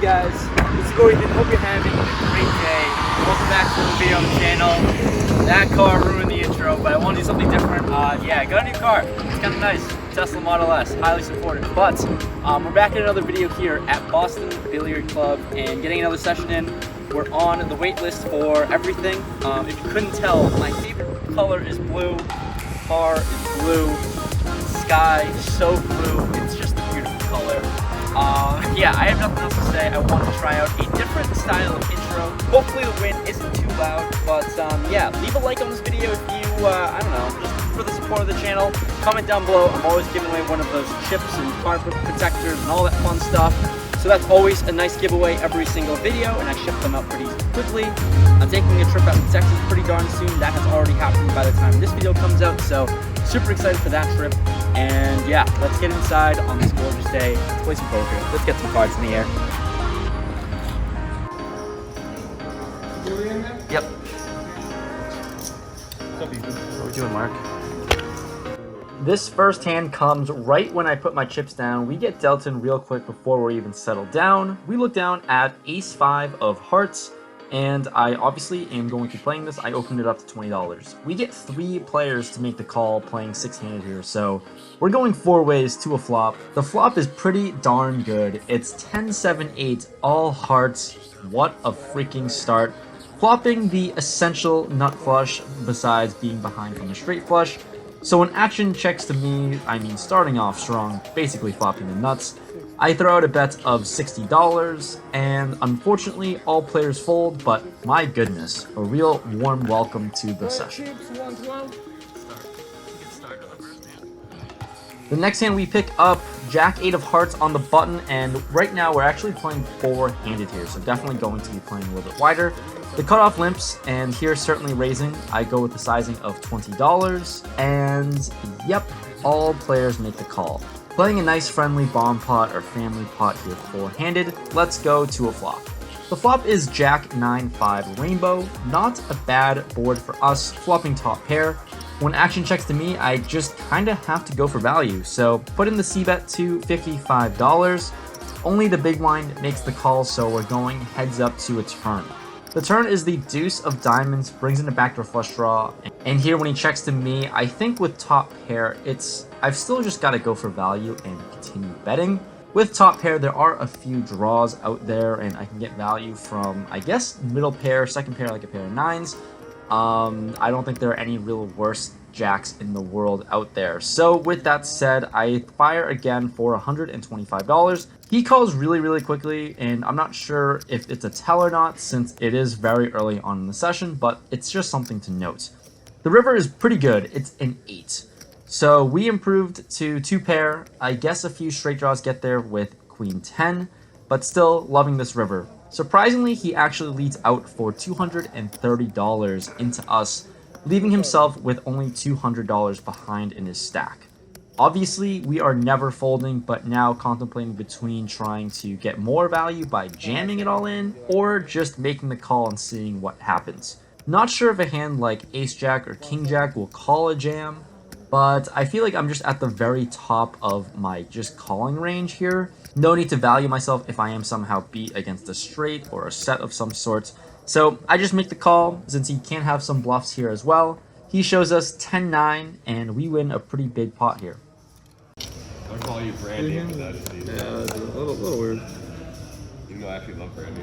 guys? It's Ethan. Hope you're having a great day. Welcome back to the video on the channel. That car ruined the intro, but I want to do something different. Yeah, I got a new car. It's kind of nice. Tesla Model S, highly supported. But we're back in another video here at Boston Billiard Club and getting another session in. We're on the wait list for everything. If you couldn't tell, my favorite color is blue. Car is blue. Sky is so blue. It's just a beautiful color. Yeah, I have nothing else to say. I want to try out a different style of intro. Hopefully the wind isn't too loud, but yeah, leave a like on this video if you, I don't know, just for the support of the channel. Comment down below. I'm always giving away one of those chips and card protectors and all that fun stuff. So that's always a nice giveaway every single video, and I ship them out pretty quickly. I'm taking a trip out to Texas pretty darn soon. That has already happened by the time this video comes out, so super excited for that trip. And yeah, let's get inside on this gorgeous day. Let's play some poker. Let's get some cards in the air. Yep. What are we doing, Mark? This first hand comes right when I put my chips down. We get dealt in real quick before we're even settled down. We look down at Ace-5 of hearts, and I obviously am going to be playing this. I opened it up to $20. We get 3 players to make the call playing 6-handed here, so we're going 4 ways to a flop. The flop is pretty darn good. It's 10-7-8, all hearts. What a freaking start. Flopping the essential nut flush besides being behind from the straight flush. So when action checks to me, I mean starting off strong, basically flopping the nuts, I throw out a bet of $60, and unfortunately all players fold, but my goodness, a real warm welcome to the session. The next hand we pick up Jack-8 of hearts on the button, and right now we're actually playing 4-handed here, so definitely going to be playing a little bit wider. The cutoff limps, and here certainly raising. I go with the sizing of $20, and yep, all players make the call. Playing a nice friendly bomb pot or family pot here 4-handed, let's go to a flop. The flop is Jack-9-5 Rainbow, not a bad board for us, flopping top pair. When action checks to me, I just kinda have to go for value, so put in the C-bet to $55. Only the big blind makes the call, so we're going heads up to a turn. The turn is the deuce of diamonds, brings in a backdoor flush draw, and here when he checks to me, I think with top pair, I've still just got to go for value and continue betting. With top pair, there are a few draws out there, and I can get value from, I guess, middle pair, second pair, like a pair of 9s. I don't think there are any real worse jacks in the world out there. So with that said, I fire again for $125. He calls really quickly, and I'm not sure if it's a tell or not since it is very early on in the session, but it's just something to note. The river is pretty good. It's an 8. So we improved to 2 pair. I guess a few straight draws get there with Queen 10, but still loving this river. Surprisingly, he actually leads out for $230 into us, leaving himself with only $200 behind in his stack. Obviously, we are never folding, but now contemplating between trying to get more value by jamming it all in, or just making the call and seeing what happens. Not sure if a hand like Ace-Jack or King-Jack will call a jam, but I feel like I'm just at the very top of my just calling range here. No need to value myself if I am somehow beat against a straight or a set of some sorts. So I just make the call since he can have some bluffs here as well. He shows us 10-9 and we win a pretty big pot here. I'll call you Brandy, but that's easy. Yeah, it's a little weird. Even though I actually love Brandy.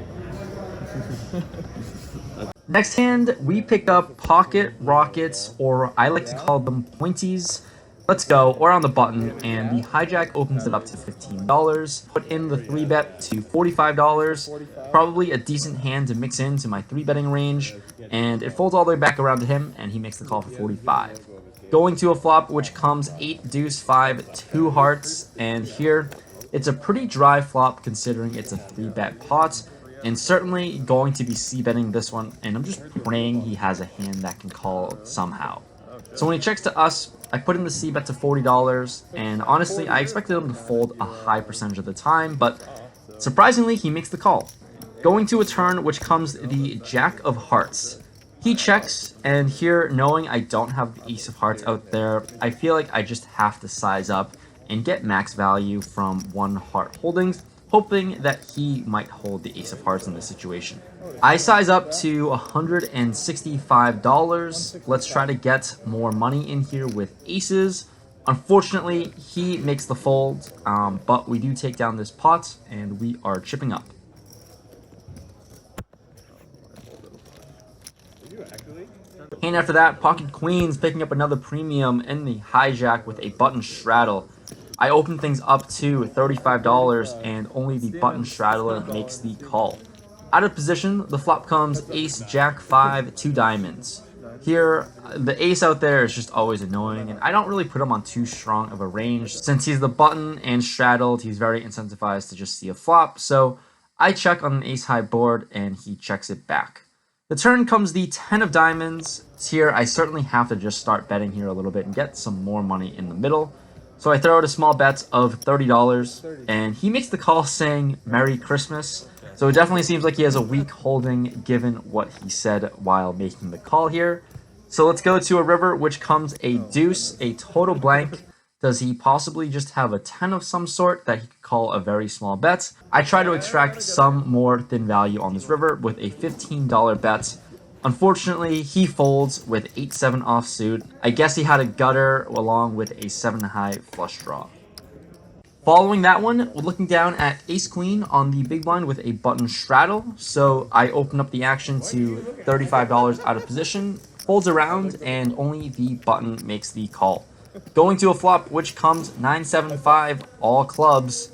Next hand, we pick up Pocket Rockets, or I like to call them Pointies. Let's go, or on the button, and the hijack opens it up to $15. Put in the 3-bet to $45. Probably a decent hand to mix into my 3-betting range, and it folds all the way back around to him, and he makes the call for $45. Going to a flop, which comes 8 deuce 5 2 hearts, and here it's a pretty dry flop considering it's a 3-bet pot, and certainly going to be c-betting this one, and I'm just praying he has a hand that can call somehow. So when he checks to us, I put in the c-bet to $40, and honestly I expected him to fold a high percentage of the time, but surprisingly he makes the call. Going to a turn, which comes the Jack of Hearts. He checks, and here, knowing I don't have the Ace of Hearts out there, I feel like I just have to size up and get max value from 1 heart holdings. hoping that he might hold the ace of hearts in this situation. I size up to $165. Let's try to get more money in here with aces. Unfortunately, he makes the fold, but we do take down this pot, and we are chipping up. And after that, pocket queens picking up another premium in the hijack with a button straddle. I open things up to $35, and only the button straddler makes the call. Out of position, the flop comes ace, jack, 5, 2 diamonds. Here, the ace out there is just always annoying, and I don't really put him on too strong of a range. Since he's the button and straddled, he's very incentivized to just see a flop, so I check on an ace-high board, and he checks it back. The turn comes the 10 of diamonds. Here, I certainly have to just start betting here a little bit and get some more money in the middle. So I throw out a small bet of $30, and he makes the call saying Merry Christmas. So it definitely seems like he has a weak holding given what he said while making the call here. So let's go to a river, which comes a deuce, a total blank. Does he possibly just have a 10 of some sort that he could call a very small bet? I try to extract some more thin value on this river with a $15 bet. Unfortunately, he folds with 8-7 offsuit. I guess he had a gutter along with a 7-high flush draw. Following that one, we're looking down at ace-queen on the big blind with a button straddle. So I open up the action to $35 out of position, folds around, and only the button makes the call. Going to a flop, which comes 9-7-5, all clubs.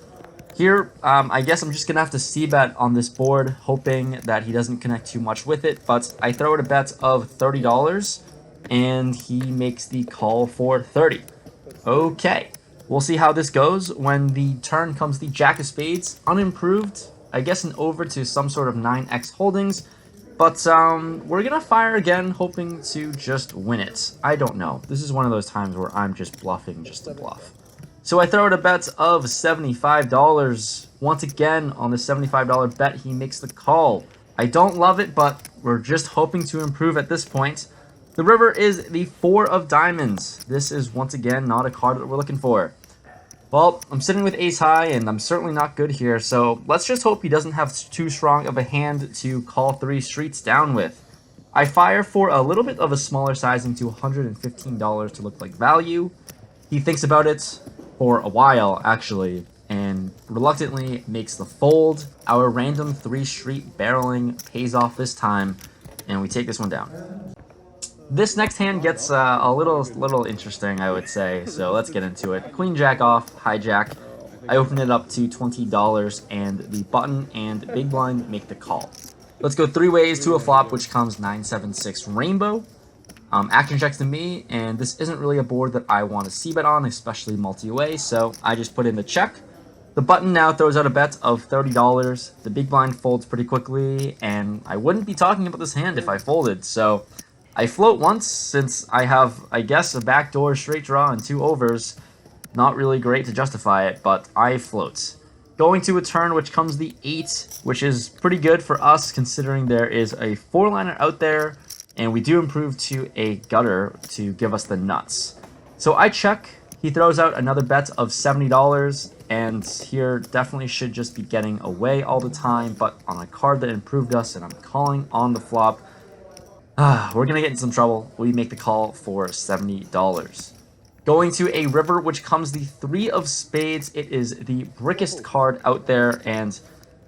Here, I guess I'm just going to have to c-bet on this board, hoping that he doesn't connect too much with it, but I throw out a bet of $30, and he makes the call for 30. Okay, we'll see how this goes. When the turn comes the jack of spades, unimproved, I guess an over to some sort of 9x holdings, but we're going to fire again, hoping to just win it. I don't know. This is one of those times where I'm just bluffing just to bluff. So I throw out a bet of $75. Once again, on the $75 bet, he makes the call. I don't love it, but we're just hoping to improve at this point. The river is the 4 of diamonds. This is, once again, not a card that we're looking for. Well, I'm sitting with ace high, and I'm certainly not good here, so let's just hope he doesn't have too strong of a hand to call 3 streets down with. I fire for a little bit of a smaller sizing to $115 to look like value. He thinks about it for a while, actually, and reluctantly makes the fold. Our random 3 street barreling pays off this time, and we take this one down. This next hand gets a little interesting, I would say, so let's get into it. Queen jack off, hijack. I open it up to $20, and the button and big blind make the call. Let's go 3 ways to a flop, which comes 9-7-6 rainbow. Action checks to me, and this isn't really a board that I want to c-bet on, especially multi-way, so I just put in the check. The button now throws out a bet of $30. The big blind folds pretty quickly, and I wouldn't be talking about this hand if I folded, so I float once since I have, I guess, a backdoor straight draw and 2 overs. Not really great to justify it, but I float. Going to a turn, which comes the 8, which is pretty good for us considering there is a 4-liner out there, and we do improve to a gutter to give us the nuts. So I check. He throws out another bet of $70, and here definitely should just be getting away all the time, but on a card that improved us, and I'm calling on the flop, we're going to get in some trouble. We make the call for $70. Going to a river, which comes the 3 of spades. It is the brickest card out there, and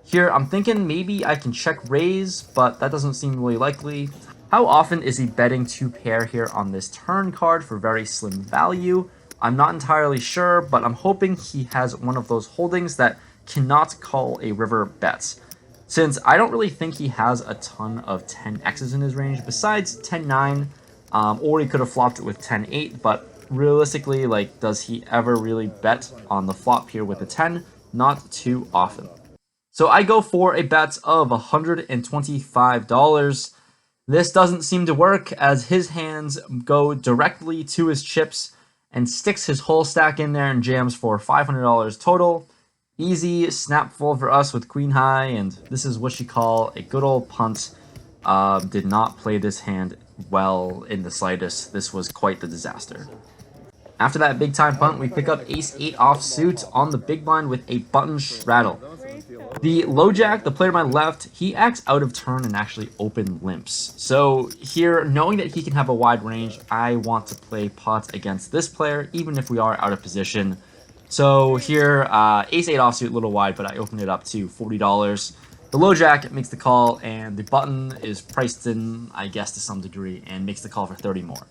here I'm thinking maybe I can check raise, but that doesn't seem really likely. How often is he betting 2 pair here on this turn card for very slim value? I'm not entirely sure, but I'm hoping he has one of those holdings that cannot call a river bet. Since I don't really think he has a ton of 10x's in his range, besides 10-9, or he could have flopped it with 10-8, but realistically, like, does he ever really bet on the flop here with a 10? Not too often. So I go for a bet of $125. This doesn't seem to work as his hands go directly to his chips and sticks his whole stack in there and jams for $500 total. Easy snap fold for us with queen high, and this is what you call a good old punt. Did not play this hand well in the slightest. This was quite the disaster. After that big time punt, we pick up ace-8 offsuit on the big blind with a button straddle. The low jack, the player to my left, he acts out of turn and actually open limps. So here, knowing that he can have a wide range, I want to play pot against this player, even if we are out of position. So here, ace-8 offsuit, a little wide, but I opened it up to $40. The low jack makes the call, and the button is priced in, I guess, to some degree, and makes the call for 30 more.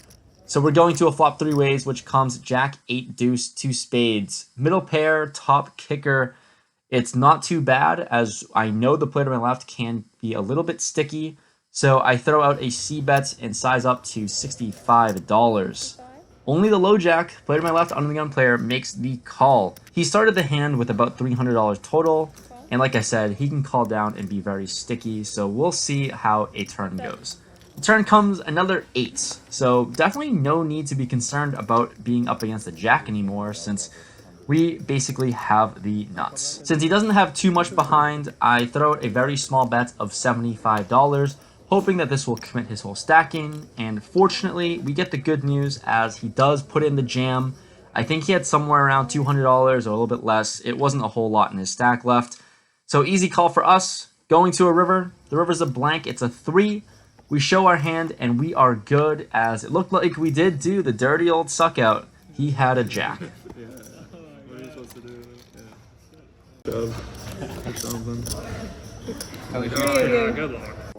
So we're going to a flop three ways, which comes jack, 8, deuce, 2 spades. Middle pair, top kicker. It's not too bad, as I know the player to my left can be a little bit sticky. So I throw out a c-bet and size up to $65. Only the low jack, player to my left, under the gun player, makes the call. He started the hand with about $300 total. And like I said, he can call down and be very sticky, so we'll see how a turn goes. The turn comes another 8, so definitely no need to be concerned about being up against a jack anymore, since we basically have the nuts. Since he doesn't have too much behind, I throw out a very small bet of $75, hoping that this will commit his whole stacking, and fortunately, we get the good news as he does put in the jam. I think he had somewhere around $200 or a little bit less. It wasn't a whole lot in his stack left. So easy call for us, going to a river. The river's a blank, it's a 3. We show our hand and we are good, as it looked like we did do the dirty old suck out. He had a jack. Yeah, what are you supposed to do? Yeah.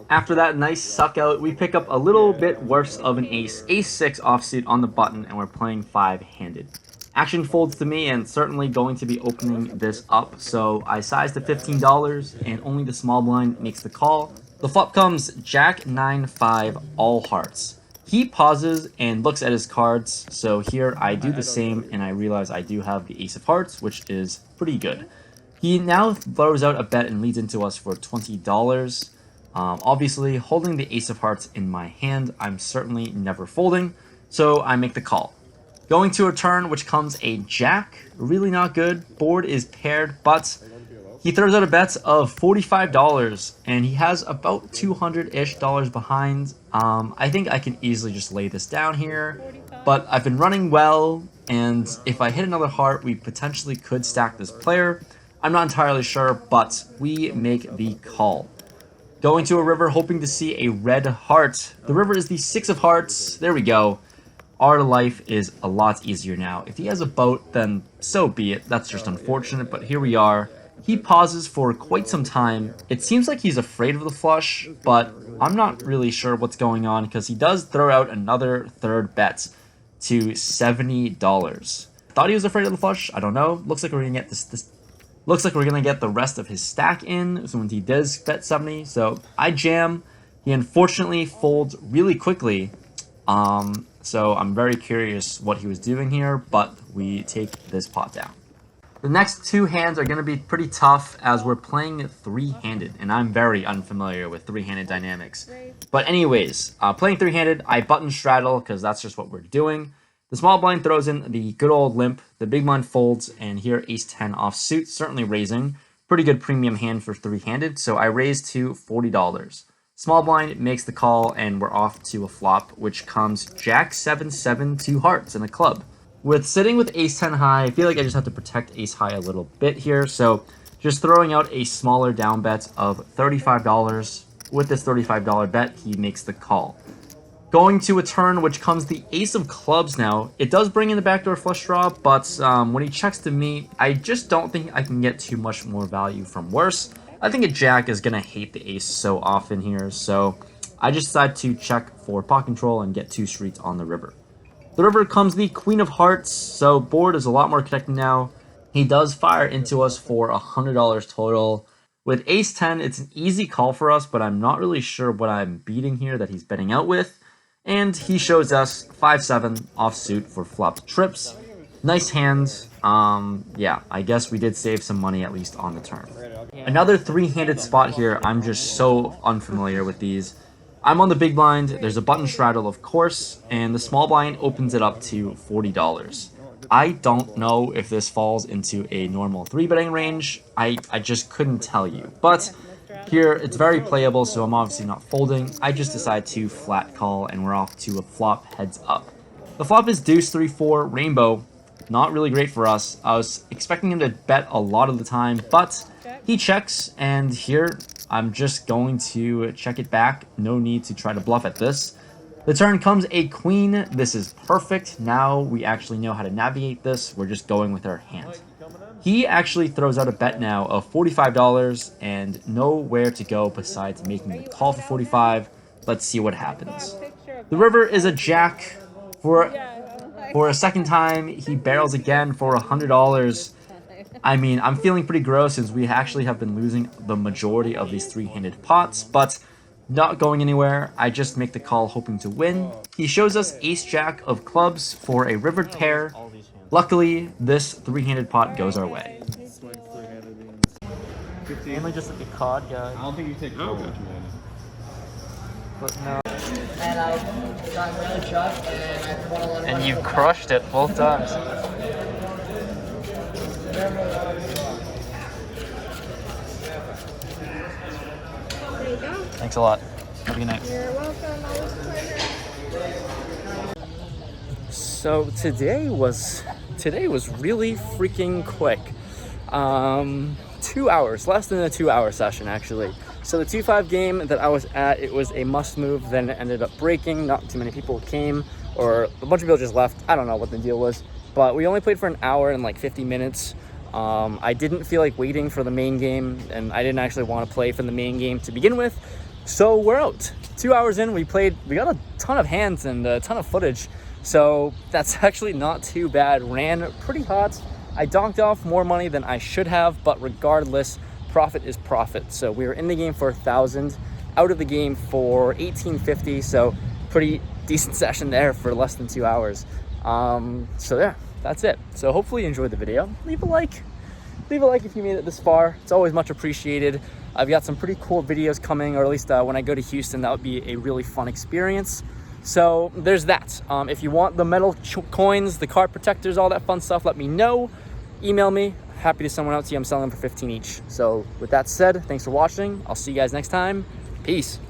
After that nice suck out, we pick up a little bit worse of an ace. Ace-6 offsuit on the button, and we're playing 5-handed. Action folds to me, and certainly going to be opening this up, so I size to $15, and only the small blind makes the call. The flop comes jack, 9-5, all hearts. He pauses and looks at his cards, so here I do the same, and I realize I do have the ace of hearts, which is pretty good. He now throws out a bet and leads into us for $20. Obviously, holding the ace of hearts in my hand, I'm certainly never folding, so I make the call. Going to a turn, which comes a jack. Really not good. Board is paired, but he throws out a bet of $45, and he has about $200-ish behind. I think I can easily just lay this down here, but I've been running well, and if I hit another heart, we potentially could stack this player. I'm not entirely sure, but we make the call. Going to a river, hoping to see a red heart. The river is the 6 of hearts. There we go. Our life is a lot easier now. If he has a boat, then so be it. That's just unfortunate, but here we are. He pauses for quite some time. It seems like he's afraid of the flush, but I'm not really sure what's going on, because he does throw out another third bet to $70. Thought he was afraid of the flush. I don't know. Looks like we're gonna get Looks like we're gonna get the rest of his stack in. So when he does bet 70, so I jam. He unfortunately folds really quickly. So I'm very curious what he was doing here, but we take this pot down. The next 2 hands are going to be pretty tough, as we're playing 3-handed, and I'm very unfamiliar with 3-handed dynamics. But anyways, playing 3-handed, I button straddle, because that's just what we're doing. The small blind throws in the good old limp, the big blind folds, and here ace-10 offsuit, certainly raising. Pretty good premium hand for 3-handed, so I raise to $40. Small blind makes the call, and we're off to a flop, which comes jack, 7-7, 2 hearts, and a club. With sitting with ace-10 high, I feel like I just have to protect ace high a little bit here, so just throwing out a smaller down bet of $35. With this $35 bet, he makes the call. Going to a turn, which comes the ace of clubs now. It does bring in the backdoor flush draw, but when he checks to me, I just don't think I can get too much more value from worse. I think a jack is going to hate the ace so often here, so I just decide to check for pot control and get 2 streets on the river. The river comes the queen of hearts, so board is a lot more connected now. He does fire into us for $100 total. With ace-10, it's an easy call for us, but I'm not really sure what I'm beating here that he's betting out with. And he shows us 5-7 offsuit for flopped trips. Nice hand. Yeah, I guess we did save some money at least on the turn. Another 3-handed spot here. I'm just so unfamiliar with these. I'm on the big blind. There's a button straddle, of course, and the small blind opens it up to $40. I don't know if this falls into a normal 3-betting range. I just couldn't tell you. But here, it's very playable, so I'm obviously not folding. I just decide to flat call, and we're off to a flop heads up. The flop is deuce, 3-4, rainbow. Not really great for us. I was expecting him to bet a lot of the time, but He checks, and here I'm just going to check it back. No need to try to bluff at this. The turn comes a queen. This is perfect. Now we actually know how to navigate this. We're just going with our hand. He actually throws out a bet now of $45 and nowhere to go besides making the call for 45. Let's see what happens. The river is a jack. For a second time, he barrels again for $100. I mean, I'm feeling pretty gross since we actually have been losing the majority of these three-handed pots, but not going anywhere. I just make the call hoping to win. He shows us ace-jack of clubs for a rivered pair. Luckily, this three-handed pot goes our way. Mainly just like a cod guy. I don't think you take so much, man. But no. And I got really chucked, and I won a lot of And money. you crushed it both times. There you go. Thanks a lot. Have a good night. You're welcome. Always a pleasure. So today was really freaking quick. 2 hours, less than a 2 hour session actually. So the 2-5 game that I was at, it was a must move, then it ended up breaking. Not too many people came, or a bunch of people just left. I don't know what the deal was, but we only played for an hour and like 50 minutes. I didn't feel like waiting for the main game, and I didn't actually want to play for the main game to begin with. So we're out. 2 hours in, we got a ton of hands and a ton of footage. So that's actually not too bad. Ran pretty hot. I donked off more money than I should have, but regardless, profit is profit. So we were in the game for 1,000, out of the game for 1,850. So pretty decent session there for less than 2 hours. So yeah, that's it. So hopefully you enjoyed the video. Leave a like if you made it this far. It's always much appreciated. I've got some pretty cool videos coming, or at least when I go to Houston, that would be a really fun experience. So there's that. If you want the metal coins, the card protectors, all that fun stuff, let me know. Email me. Happy to send one out to you. I'm selling them for 15 each. So with that said, thanks for watching. I'll see you guys next time. Peace.